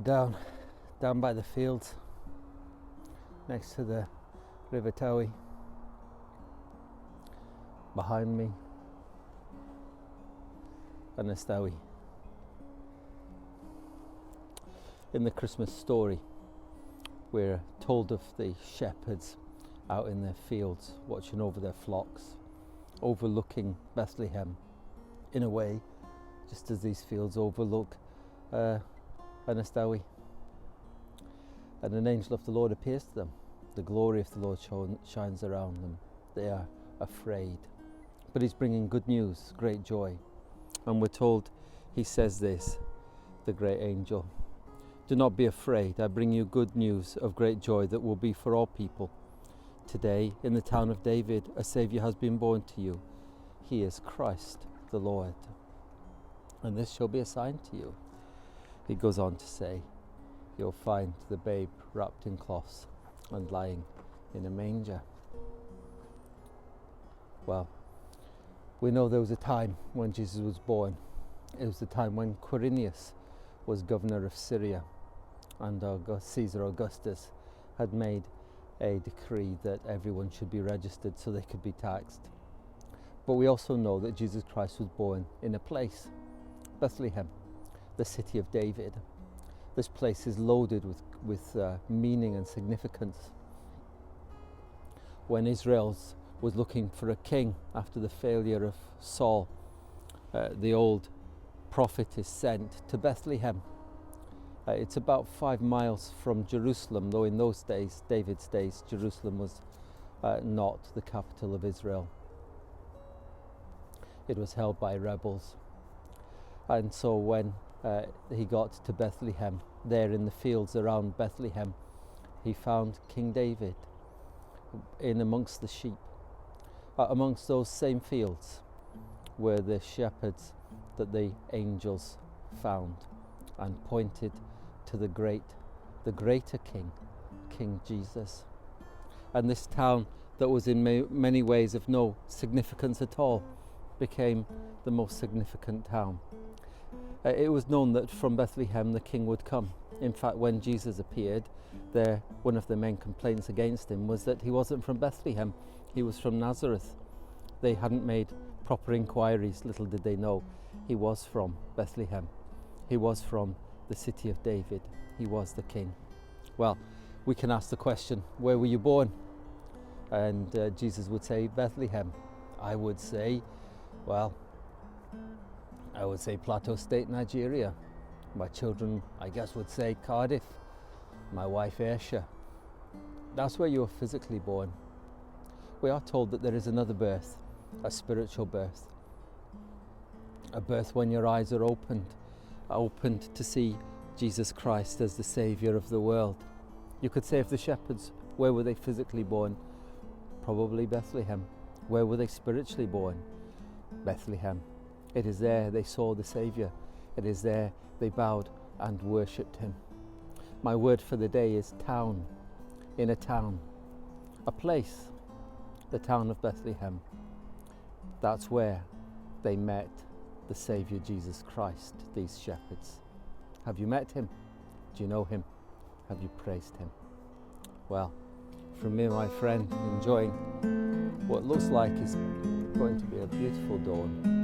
down by the fields next to the River Tawe. Behind me, and a Tawe. In the Christmas story, we're told of the shepherds out in their fields, watching over their flocks, overlooking Bethlehem, in a way, just as these fields overlook an Tawe. And an angel of the Lord appears to them. The glory of the Lord shines around them. They are afraid. But he's bringing good news, great joy. And we're told he says this, the great angel: "Do not be afraid, I bring you good news of great joy that will be for all people. Today, in the town of David, a Saviour has been born to you. He is Christ the Lord. And this shall be a sign to you." He goes on to say, "You'll find the babe wrapped in cloths and lying in a manger." Well, we know there was a time when Jesus was born. It was the time when Quirinius was governor of Syria, and Caesar Augustus had made a decree that everyone should be registered so they could be taxed. But we also know that Jesus Christ was born in a place, Bethlehem, the city of David. This place is loaded with meaning and significance. When Israel was looking for a king after the failure of Saul, the old prophet is sent to Bethlehem. It's about 5 miles from Jerusalem, though in those days, David's days, Jerusalem was not the capital of Israel. It was held by rebels. And so when he got to Bethlehem, there in the fields around Bethlehem, he found King David in amongst the sheep. Amongst those same fields were the shepherds that the angels found and pointed to the greater King, King Jesus. And this town that was in many ways of no significance at all became the most significant town. It was known that from Bethlehem the king would come. In fact, when Jesus appeared, one of the main complaints against him was that he wasn't from Bethlehem, he was from Nazareth. They hadn't made proper inquiries. Little did they know he was from Bethlehem. He was from the city of David. He was the king. Well, we can ask the question, where were you born? And Jesus would say, Bethlehem. I would say Plateau State, Nigeria. My children, I guess, would say Cardiff. My wife, Ayrshire. That's where you were physically born. We are told that there is another birth, a spiritual birth. A birth when your eyes are opened to see Jesus Christ as the Saviour of the world. You could say of the shepherds, where were they physically born? Probably Bethlehem. Where were they spiritually born? Bethlehem. It is there they saw the Saviour. It is there they bowed and worshipped him. My word for the day is town. In a town. A place. The town of Bethlehem. That's where they met the Saviour Jesus Christ, these shepherds. Have you met him? Do you know him? Have you praised him? Well, from me, my friend, enjoying what looks like is going to be a beautiful dawn.